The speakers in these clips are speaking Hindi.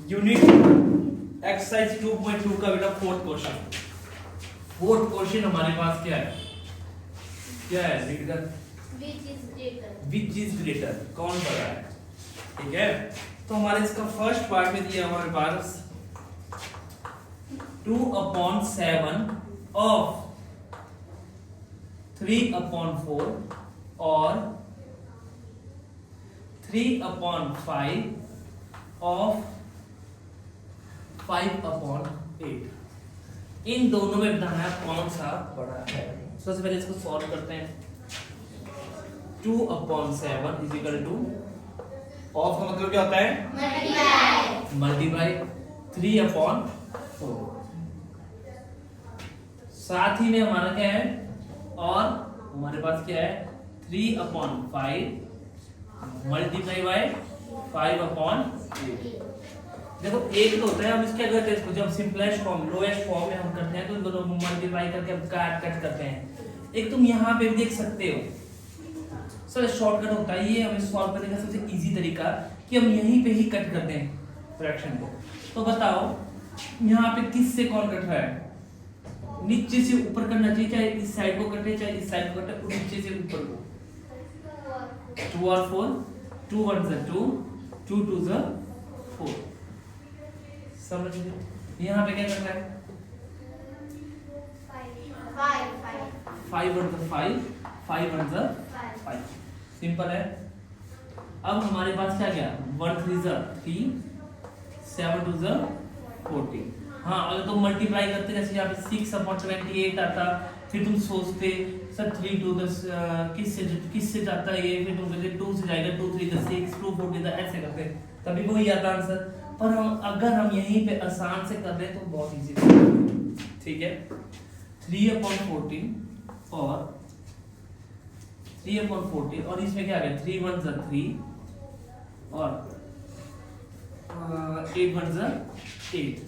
यूनिट एक्सरसाइज 2.2 का बेटा फोर्थ क्वेश्चन हमारे पास क्या है रीड कर। विच इज ग्रेटर, कौन बड़ा है, ठीक है। तो हमारे इसका फर्स्ट पार्ट में दिया हमारे पास 2/7 ऑफ 3/4 और 3/5 ऑफ 5/8। इन दोनों में बताना है कौन सा बड़ा है। सबसे पहले इसको सॉल्व करते हैं। 2/7 इज इक्वल टू, ऑफ का मतलब क्या होता है मल्टीप्लाई 3/4। साथ ही में हमारा क्या है, और हमारे पास क्या है 3/5 मल्टीप्लाई बाय 5/8। देखो एक तो होता है, हम इसके क्या करते हैं, इसको जब सिंपलेस्ट फॉर्म लोएस्ट फॉर्म में हम करते हैं तो इन दोनों मल्टीप्लाई करके हम कट करते हैं। एक तुम यहाँ पे भी देख सकते हो, सर शॉर्टकट होता है ये हमें सॉल्व करने का सबसे इजी तरीका कि हम यहीं पे ही कट करते हैं फ्रैक्शन को। तो बताओ यहाँ पे किस से कौन कट रहा है, नीचे से ऊपर करना चाहिए, चाहे इस साइड को कटे चाहे इस साइड को कटे, नीचे से ऊपर को। 2 और 4, 2 1 ज़ा 2, 2 2 ज़ा 4। समझ गए। यहाँ पे क्या करना है 5 1 ज़ा 5, 5 1 ज़ा 5। सिंपल है। अब हमारे पास क्या गया 1 3 ज़ा 3, 7 2 ज़ा 14। हाँ अगर तुम मल्टीप्लाई करते जैसे यहाँ पे 6/28 आता, फिर तुम सोचते सर 3 2 10 किससे जाता है ये, फिर तुम कहते 2 से जाएगा, 2 3 6, 2 4 10 ऐसे करते तभी वही आता आंसर। पर हम अगर हम यहीं पे आसान से कर दें तो बहुत इजी, ठीक है। 3/14 और 3/14 और इसमें क्या आ गया 3 1 ज़ा 3 और 8 1 ज़ा 8।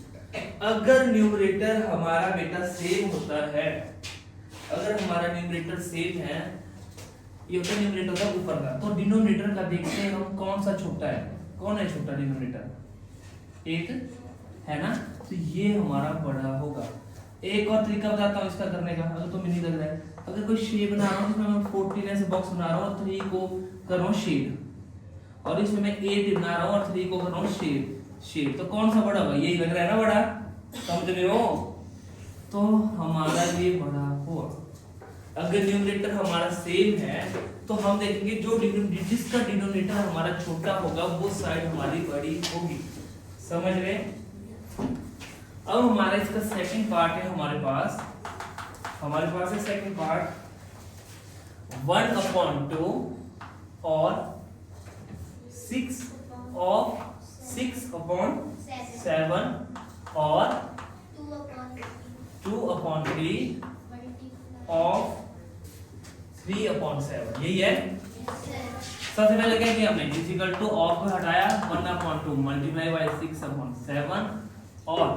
अगर न्यूमरेटर हमारा बेटा सेम होता है, अगर हमारा न्यूमरेटर सेम है, ये होता है न्यूमरेटर का ऊपर का, तो डिनोमिनेटर का देखते हैं हम कौन सा छोटा है, कौन है छोटा डिनोमिनेटर 8 है ना, तो ये हमारा बड़ा होगा। एक और तरीका बताता हूँ इसका करने का, अगर तो नहीं लग रहा है, अगर कोई शेप बना रहा हूँ इसमें मैं 14 ऐसे बॉक्स बना रहा हूँ और 3 को कर रहा हूँ शेड, और इसमें मैं 8 बना रहा हूँ और 3 को कर रहा हूँ शेड, तो कौन सा बड़ा होगा, यही लग रहा है ना बड़ा, समझ रहे हो। तो हमारा ये बड़ा होगा। अगर न्यूमरेटर हमारा सेम है तो हम देखेंगे जो जिसका डिनोमिनेटर हमारा छोटा होगा वो साइड हमारी बड़ी होगी, समझ रहे। अब हमारा इसका सेकंड पार्ट है, हमारे पास है सेकंड पार्ट 1/2 और 6/7 और 2/3 ऑफ 3/7। यही है। सबसे पहले क्या किया हमने, इक्वल टू ऑफ को हटाया 1/2 मल्टीप्लाई बाय 6/7 और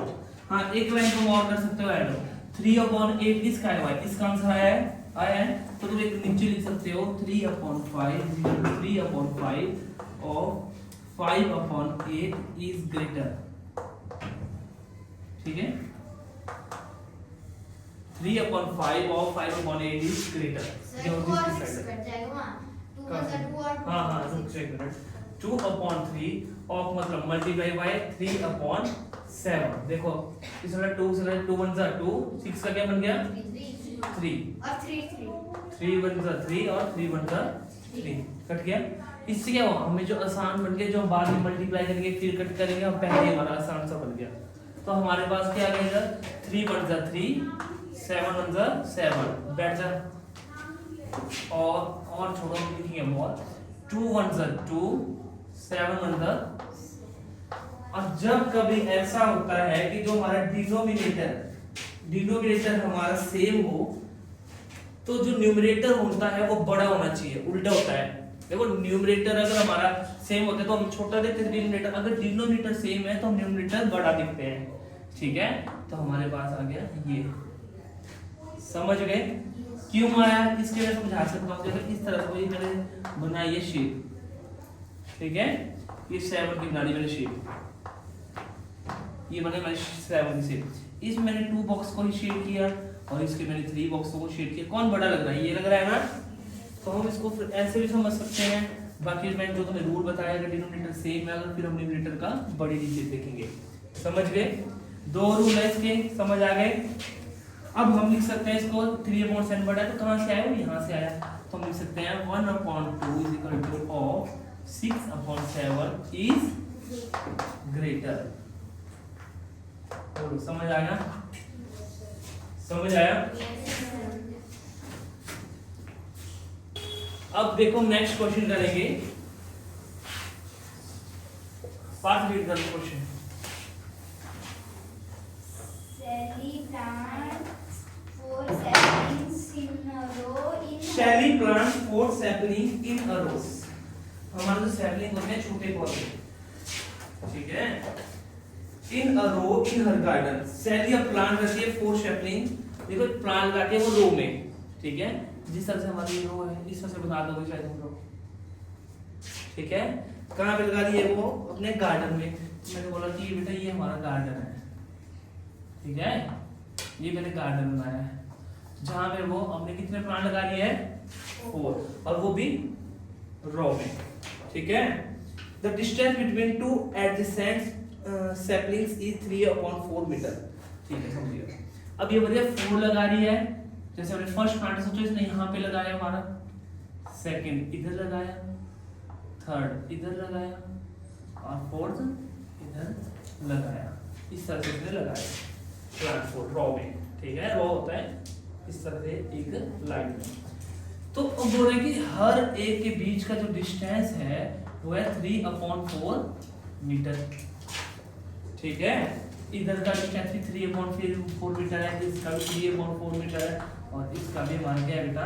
हाँ एक लाइन तुम और कर सकते हो ऐड, 3/8 इसका आंसर आया है, तो तुम एक नीचे लिख सकते हो 3/5 और 5/8 इज ग्रेटर, ठीक है। 3/5 और 5/8 इज ग्रेटर। हाँ 2/3 ऑफ मतलब मल्टीप्लाई बाय 3/7। देखो इस वाला 2 से 2 1 ज़ा 2, 6 का क्या बन गया 3 और 3 1 ज़ा 3 और 3 1 ज़ा 3 कट गया। इससे क्या हुआ, हमें जो आसान बन गया, जो हम बाद में मल्टीप्लाई करेंगे फिर कट करेंगे, हम पहले हमारा आसान सा बन गया। तो हमारे पास क्या आ गया 3 1 ज़ा 3, 7 1 ज़ा 7 बैठ जा, और छोड़ो लिखेंगे बहुत 2 1 ज़ा 2, 7 1 ज़ा। और जब कभी ऐसा होता है कि जो हमारा डिनोमिनेटर हमारा सेम हो तो जो न्यूमरेटर होता है वो बड़ा होना चाहिए, उल्टा होता है। देखो न्यूमरेटर अगर हमारा सेम होता है तो हम छोटा देखते हैं डिनोमिनेटर, अगर डिनोमिनेटर सेम है तो हम न्यूमरेटर बड़ा दिखते हैं, ठीक है। तो हमारे पास आ गया ये, समझ गए क्यों आया, इसके लिए समझा सकता हूँ। जैसे इस तरह से मैंने बनाई है शेप, ठीक है, ये 7 की गाड़ी मैंने शेप, ये बने हमारे 7 से। इसमें मैंने 2 बॉक्स को ही शेड किया और इसके मैंने 3 बॉक्सों को शेड किया। कौन बड़ा लग रहा है? ये लग रहा है ना, तो हम इसको फिर ऐसे भी समझ सकते हैं। बाकी मैंने जो तुम्हें रूल बताया अगर डिनोमिनेटर सेम है अगर फिर हम न्यूमरेटर का बड़ी नीचे देखेंगे। समझ गए? 2 रूल है इसके, समझ आ गए? अब हम लिख सकते हैं इसको 3/7 बड़ा है तो कहां से आया? वो यहां से आया, तो हम लिख सकते हैं 1/2 is equal two of 6/7 is greater. बोलो समझ आया? समझ आया? अब देखो नेक्स्ट क्वेश्चन करेंगे। फास्ट रीड करो question. Shelly plants 4 saplings in a row। हमारा जो सैपलिंग होते हैं छोटे पौधे, ठीक है, इन अ रो इन हर गार्डन। शैली अब प्लांट रखी है 4 सैपलिंग, देखो प्लांट लगा के वो रो में, ठीक है, जिस तरह से हमारी रो है इस तरह से बता दोगे शायद हम लोग, ठीक है। कहाँ पे लगा दी है? वो अपने गार्डन में। मैंने बोला कि बेटा ये हमारा गार्डन है, ठीक है, ये मैंने गार्डन बनाया है जहां पे वो हमने कितने प्लांट लगा लिए हैं? 4, और वो भी रो में, ठीक है। The distance between 2 adjacent saplings is 3/4 metre, ठीक है, समझिए। अब ये बढ़िया 4 लगा रही है, जैसे हमने फर्स्ट प्लांट सोचो इसने यहाँ पे लगाया हमारा, सेकंड इधर लगाया, थर्ड इधर लगाया और फोर्थ इधर लगाया, इस तरह से इसने लगाया प्लांट 4 रो में, ठीक है। रो होता है इस तरह से एक लाइन में। तो अब बोल रहे कि हर एक के बीच का जो डिस्टेंस है वो है 3/4 मीटर, ठीक है। इधर का डिस्टेंस भी 3/4 मीटर है, इसका भी 3/4 मीटर है और इसका भी हमारा क्या है बेटा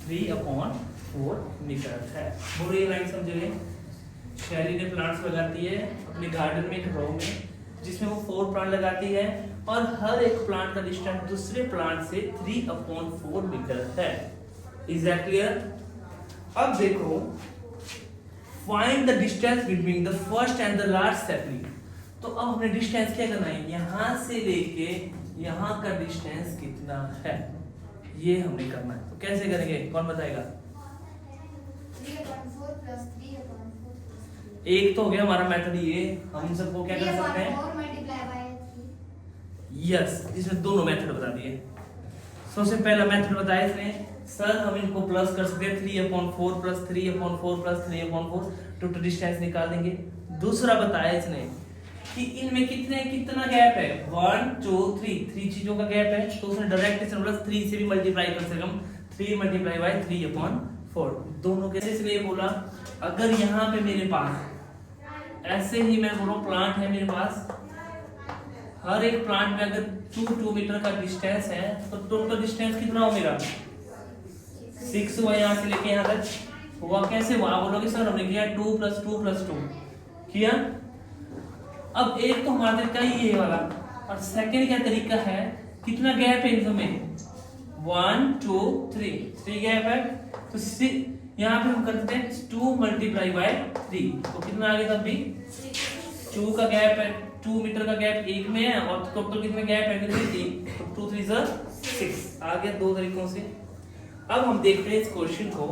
3/4 मीटर है। बोलो ये लाइन समझ गए? शैली ने प्लांट्स लगाती है अपने गार्डन में एक रो में जिसमें वो 4 प्लांट लगाती है और हर एक प्लांट का डिस्टेंस दूसरे प्लांट से 3/4 मीटर है। Is that clear? अब देखो find the distance between the first and the last sapling. तो अब हमें डिस्टेंस क्या करना है? यहां से लेके यहां का डिस्टेंस कितना है ये हमें करना है। तो कैसे करेंगे? कौन बताएगा? 3/4 + 3/4 एक तो हो गया हमारा मेथड, ये हम सबको क्या कर सकते हैं? यस, इसमें दोनों मेथड बता दिए। सबसे पहला मेथड बताया इसने, सर हम इनको प्लस कर सकते हैं 3/4 + 3/4 + 3/4, टोटल डिस्टेंस निकाल देंगे। दूसरा बताया इसने कि इनमें कितना गैप है, 1 2 3 चीजों का गैप है, तो उसने डायरेक्ट इसने प्लस 3 से भी मल्टीप्लाई कर सकते हम, 3 × 3/4। दोनों के इसने ये बोला अगर यहाँ पे मेरे पास ऐसे ही मैं बोलूं प्लांट है मेरे पास, हर एक प्लांट में अगर 2 मीटर का डिस्टेंस है तो टोटल डिस्टेंस कितना हो मेरा 6 हुआ, यहाँ से लेके यहाँ तक हुआ। कैसे हुआ? आप बोलोगे सर हमने किया 2 + 2 + 2 किया। अब एक तो हमारे का ही ये वाला, और सेकंड क्या तरीका है, कितना गैप है इनमें 1 2 3 गैप है, तो यहाँ पे हम करते हैं 2 × 3, तो कितना आ गया तब भी 2 का गैप है, 2 मीटर का गैप एक में है और टोटल कितने गैप है 3, तो 2 3 6 आ गया 2 तरीकों से। अब हम देखते हैं इस क्वेश्चन को,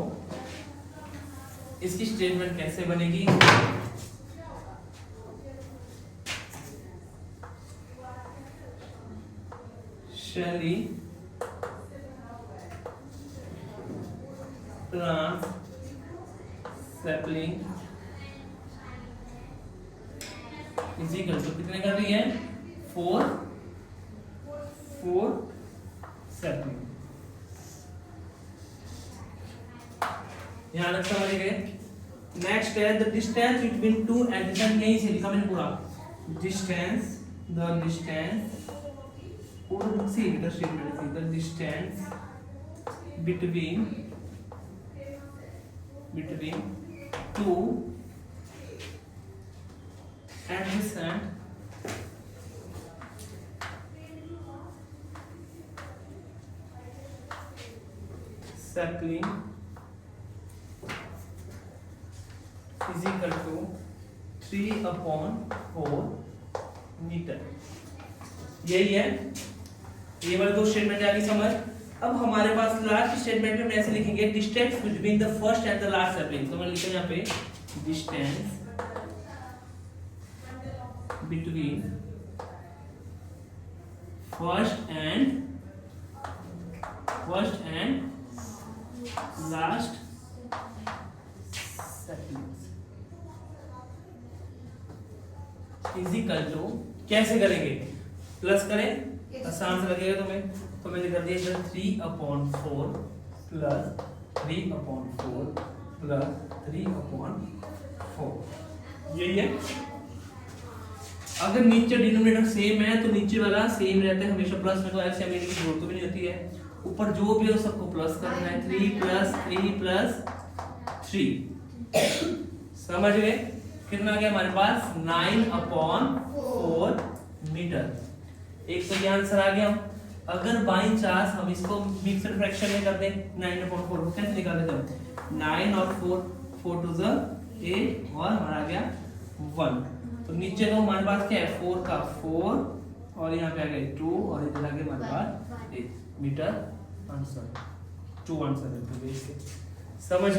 इसकी स्टेटमेंट कैसे बनेगी। शैली प्लांट सैपलिंग इक्वल टू कितने कर रही है 4 सैपलिंग। यहां तक समझ गए? नेक्स्ट है द डिस्टेंस बिटवीन 2 एडजेसेंट, यहीं से लिखा मैंने पूरा डिस्टेंस, द डिस्टेंस पूरा सी मीटर स्टेटमेंट थी, the distance between 2 adjacent sapling is equal to 3/4 metre. यही है, ये वाले दो स्टेटमेंट आ गई समझ। अब हमारे पास लास्ट स्टेटमेंट में हम ऐसे लिखेंगे distance between the first and the last sapling. तो मैं लिखेंगे यहाँ पे distance between first and last saplings is equal to, कैसे करेंगे, प्लस करें, आसान से लगेगा तुम्हें। तो मैंने कर दिया इधर 3/4 प्लस 3/4 प्लस 3/4, यही है। अगर नीचे डिनोमिनेटर सेम है तो नीचे वाला सेम रहता है हमेशा प्लस में, तो ऐसे हमें की जरूरत भी नहीं होती है। ऊपर जो भी है सबको प्लस करना है, 3 + 3 समझ गए। कितना आ गया हमारे पास 9/4 मीटर। एक तो ये आंसर आ गया। अगर बाई चांस हम इसको मिक्सड फ्रैक्शन में कर दें 9/4 को कैसे निकाल देते हैं, 9 और 4 2 8 और हमारा आ गया 1। तो नीचे तो हमारे पास क्या है 4 का 4 और यहाँ पे आ गया 2 और इधर आ गया हमारे पास 8 मीटर आंसर। 2 आंसर है तो इसके। समझ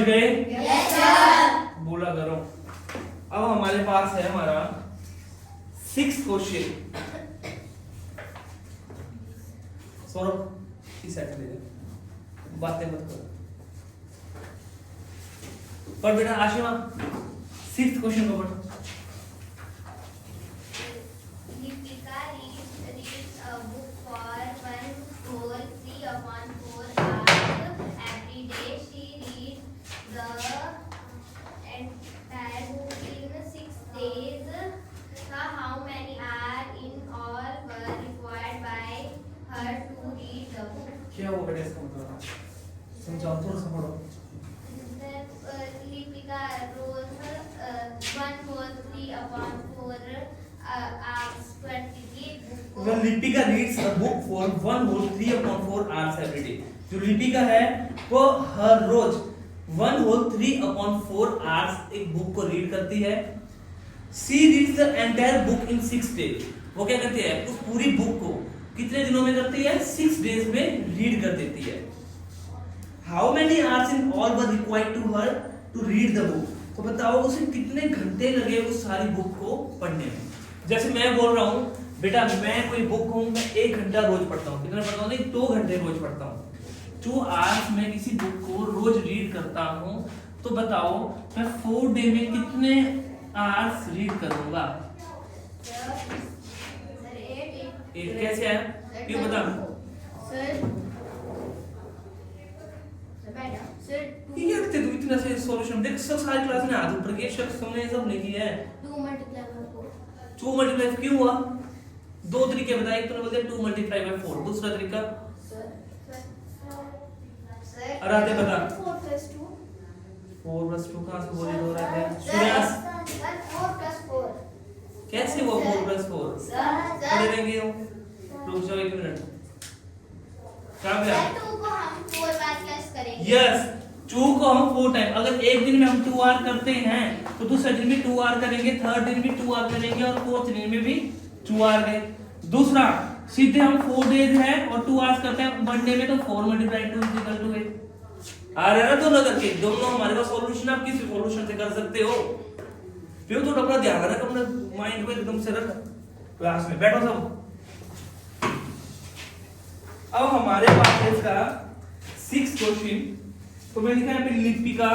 गए यस सर। बोला करो। अब हमारे पास है हमारा 6th क्वेश्चन। सौरभ इस साइड ले जा, बातें मत करो। पर बेटा आशिमा 6th क्वेश्चन को पढ़ो। Deepika reads a book for 1 whole 3/4 hours every day. She reads the entire book in 6 days. How many hours in all were required by her to read the book? क्या वो बेटा इसका मतलब समझाओ, थोड़ा सा पढ़ो। Deepika wrote 1 whole 3/4 hours quantity book. Well, Lipika reads a book for 1 whole 3/4 hours every day। जो लिपिका है वो हर रोज 1 whole 3/4 hours एक बुक को रीड करती है। She reads the entire book in 6 days। वो क्या करती है, उस पूरी बुक को कितने दिनों में करती है, 6 डेज में रीड कर देती है। How many hours in all were required to her to read the book? तो बताओ उसे कितने घंटे लगे उस सारी बुक को पढ़ने में। जैसे मैं बोल रहा हूँ बेटा मैं कोई बुक हूँ, मैं 1 घंटा रोज पढ़ता हूँ, कितना पढ़ता हूँ, नहीं 2 घंटे रोज पढ़ता हूँ। 2 hours मैं किसी बुक को रोज रीड करता हूँ, तो बताओ मैं 4 डे में कितने hours रीड करूंगा। कैसे आया क्यों बता। ये रखते तू इतना से सॉल्यूशन देख, सब सारी क्लास में हाथ ऊपर किए, शख्स तुमने ये सब नहीं किया है। 2 × 2 मल्टीप्लाई क्यों हुआ, 2 तरीके बताए। एक तो बोलते 2 × 4, दूसरा तरीका और आते बता 4 + 2 4 + 2 कहां से बोले हो रहा है सूर्यास, 4 + 4 कैसे वो 4 + 4 पढ़े रहेंगे हो। रुक जाओ 1 मिनट, क्या गया 2 को हम 4 बार प्लस करेंगे। यस 2 को हम 4 टाइम, अगर एक दिन में हम 2 आवर करते हैं तो दूसरे दिन भी 2 आवर करेंगे, थर्ड दिन भी 2 आवर करेंगे और फोर्थ दिन में भी 2 आवर गए। दूसरा सीधे हम 4 डेज है और 2 आवर्स करते हैं वन डे में, तो 4 × 2 = 8 आ रहा है ना दोनों करके। दोनों हमारे पास सॉल्यूशन, आप किसी सॉल्यूशन से कर सकते हो। फिर तो अपना ध्यान रख, अपना माइंड को एकदम से रख। क्लास में बैठो सब। अब हमारे पास है इसका 6th क्वेश्चन। तो मैं लिखा है पे Lipika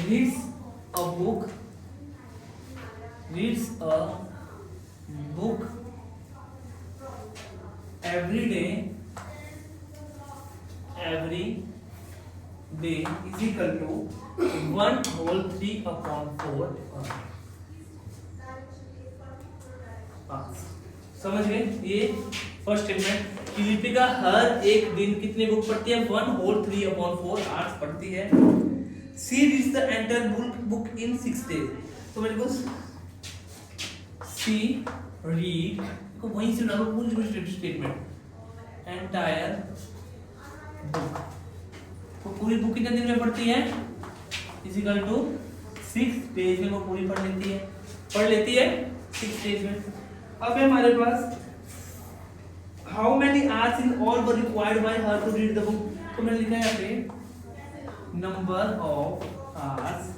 reads a book every day is equal to 1 whole 3/4 hours। समझ गए। ये फर्स्ट स्टेटमेंट कि लिपिका हर एक दिन कितनी बुक पढ़ती है, 1 whole 3/4 hours पढ़ती है। She reads the entire book in 6 days। तो मेरे को she read को वहीं से डालो पूरी स्टेटमेंट एंटायर बुक। तो पूरी बुक कितने दिन में पढ़ती है, इज इक्वल टू 6 पेज में वो पूरी पढ़ लेती है 6 पेज में। अब है हमारे पास how many hours in all were required by her to read the book. तो मैंने लिखा है यहाँ पे number of hours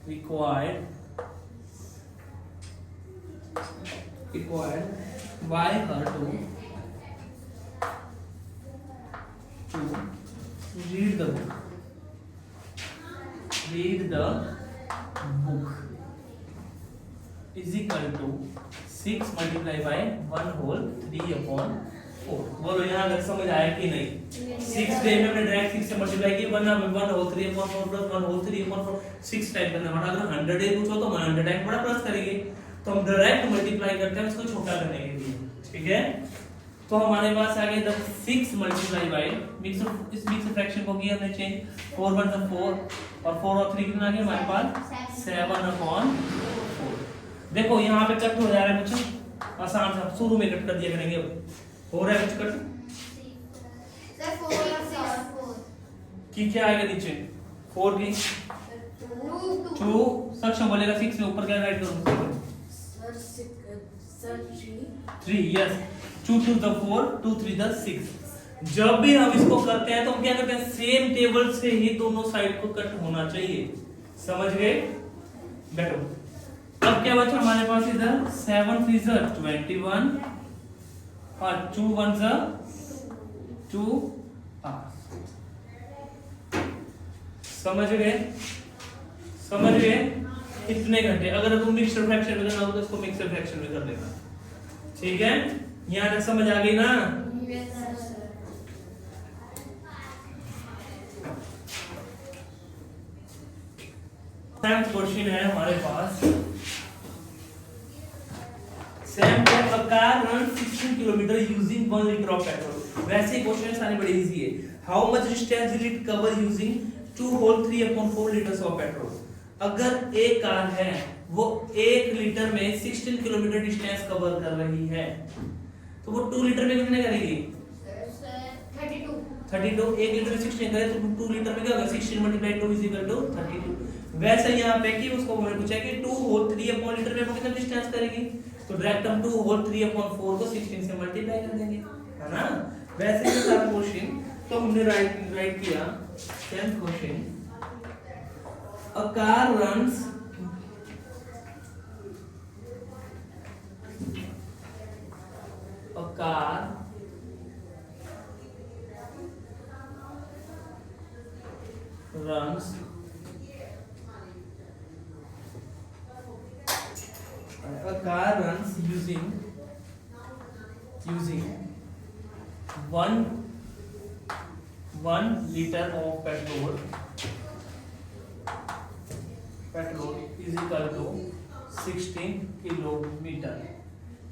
required by her to read the book is equal to 6 multiplied by 1/3/4। बोलो यहाँ अगर समझ आया कि नहीं? 6 डे में हमने डायरेक्ट 6 से मल्टीप्लाई किया 1/3/4 प्लस 1/3/4 6 टाइम करना पड़ा। अगर 100 डे पूछो तो 100 टाइम बड़ा प्लस करेंगे, तो हम डायरेक्ट मल्टीप्लाई करते हैं उसको छोटा करने के लिए, ठीक है। तो हमारे पास आ गया 6 मल्टीप्लाई बाय मिक्स फ्रैक्शन को किया हमने चेंज 4 1 4 और 4 और 3 कितना आ गया हमारे पास 7/4। देखो यहाँ पे कट हो जा रहा है कुछ आसान से, शुरू में कट कर दिया करेंगे। हो रहा है कुछ कट सर 4 की क्या आएगा नीचे 4 की 2 सक्षम बोलेगा 6 में ऊपर क्या राइट करूं सर 3 यस 2 2 द 4 2 3 द 6। जब भी हम इसको करते हैं तो हम क्या करते हैं सेम टेबल से ही दोनों साइड को कट होना चाहिए, समझ गए। बैठो अब क्या बचा हमारे पास इधर 7 3 21 और 2 1 2 समझ गए इतने घंटे। अगर तुम मिक्सर फ्रैक्शन में करना हो तो इसको मिक्सर फ्रैक्शन में कर लेना, ठीक है। यहाँ तक समझ आ गई ना? क्वेश्चन है हमारे पास a car runs 16 kilometre using 1 litre of petrol. वैसे क्वेश्चन सारे बड़े इजी है। How much distance will it cover using 2/3/4 litres of petrol. अगर एक कार है वो 1 लीटर में 16 किलोमीटर डिस्टेंस कवर कर रही है तो वो 2 लीटर में कितने करेगी 32। 1 लीटर में 16 करे तो 2 लीटर में क्या होगा 16 × 2 = 32। वैसे यहाँ पे कि उसको मैंने पूछा कि 2/3/4 लीटर में वो कितना डिस्टेंस करेगी, तो डायरेक्ट हम 2/3/4 को 16 से मल्टीप्लाई कर देंगे, है ना। वैसे ही सारा क्वेश्चन तो हमने राइट किया। 10th question a car runs using 1 liter of petrol is equal to 16 kilometre.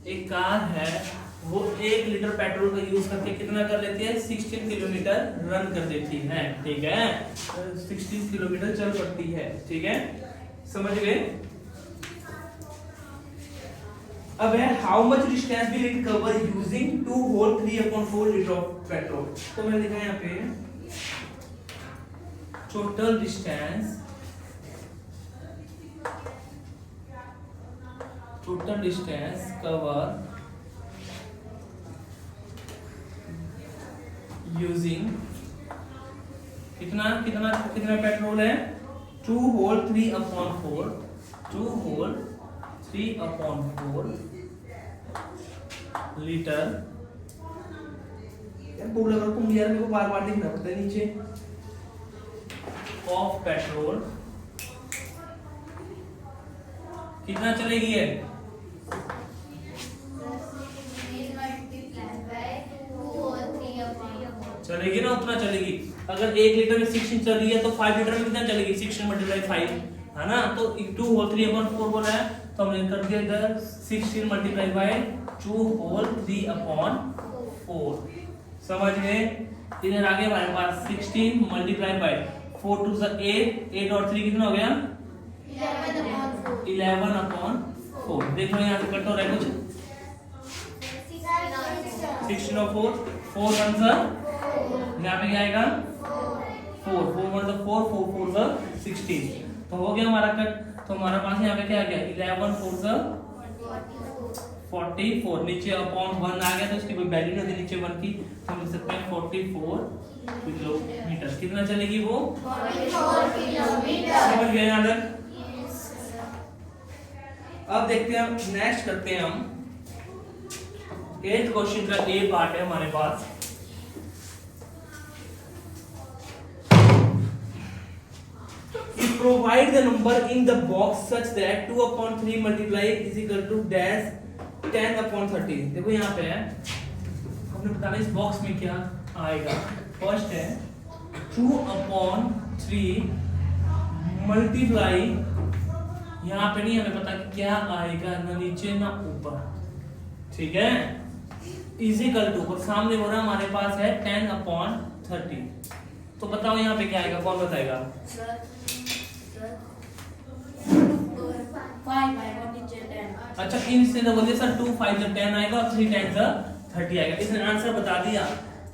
एक कार है वो 1 लीटर पेट्रोल का यूज करके कितना कर लेती है 16 किलोमीटर रन कर देती है, ठीक है। 16 किलोमीटर चल पड़ती है, ठीक है, समझ गए। अब है how much distance will it cover using 2/3/4 litre of petrol. तो मैंने लिखा है यहाँ पे टोटल डिस्टेंस कवर यूजिंग कितना पेट्रोल है 2/3/4 लीटर। पूरा अगर तुम यार मेरे को बार लिखना पड़ता है नीचे ऑफ पेट्रोल कितना चलेगी है चलेगी ना, उतना चलेगी। अगर 1 लीटर में 16 चल रही है तो 5 लीटर में कितना चलेगी 16 × 5, है ना। तो 2/3/4 बोला है तो हमने कर दिया इधर 16 × 2/3/4। समझ गए। इधर आगे हमारे पास 16 × 4 2 8 और 3 कितना हो गया 11/4। देखो यहाँ से कट हो रहा है कुछ 16 और 4 4 1 सा यहाँ पे क्या आएगा 4 4 1 सा 4 4 4 सा 16 तो हो गया हमारा कट। तो हमारा पास यहाँ पे क्या आ गया 11 4 सा 44 नीचे अपॉन 1 आ गया तो इसकी कोई वैल्यू नहीं थी नीचे 1 की तो हम लिख सकते हैं 44 किलोमीटर। कितना चलेगी वो 44 किलोमीटर। समझ गए यहाँ तक। अब देखते हैं नेक्स्ट करते हैं हम 8th क्वेश्चन का ए पार्ट है हमारे पास। Provide the number in the box such that 2/3 multiply is equal to dash 10/30। देखो यहाँ पे है हमने बताना इस बॉक्स में क्या आएगा। फर्स्ट है 2/3 मल्टीप्लाई, यहाँ पे नहीं हमें पता क्या आएगा ना नीचे ना ऊपर, ठीक है। इजिकल टू और सामने हो रहा हमारे पास है 10/30। तो बताओ यहाँ पे क्या आएगा, कौन बताएगा। 5 आएगा नीचे 10। अच्छा इनसे तो बोलिए सर 2 5 10 आएगा और 3 10 30 आएगा। इसने आंसर बता दिया,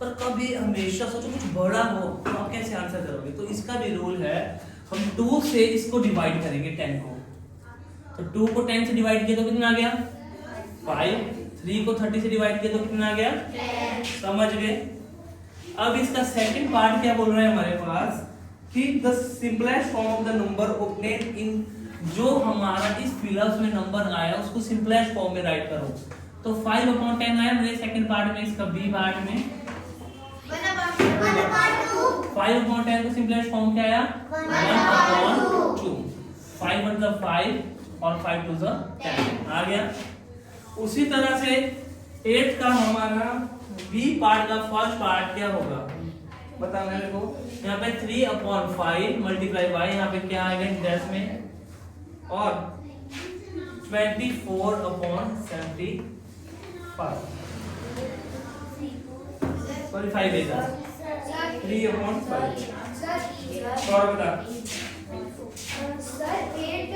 पर कभी हमेशा सोचो कुछ बड़ा हो तो आप कैसे आंसर करोगे। तो इसका भी रूल है, हम 2 से इसको डिवाइड करेंगे 10 को। तो 2 को 10 से डिवाइड किया तो कितना आ गया 5, 3 को 30 से डिवाइड किया तो कितना आ गया 10। समझ गए। अब इसका सेकंड पार्ट क्या बोल रहा है हमारे पास कि the simplest form of the number obtain इन, जो हमारा इस फिलअप में नंबर आया उसको सिंपलेस्ट फॉर्म में राइट करो। तो 5/10 आया मेरे सेकंड पार्ट में, इसका बी पार्ट में 5/10 का सिंपलेस्ट फॉर्म क्या आया 1/2। 5 1 सा 5 और 5 2 सा 10 आ गया। उसी तरह से 8 का हमारा बी पार्ट का फर्स्ट पार्ट क्या होगा बता मेरे को। यहाँ पे 3/5 मल्टीप्लाई बाय यहाँ पे क्या आएगा डैश में और 24/75 सॉरी 5 देगा 3/5 और बता सर 8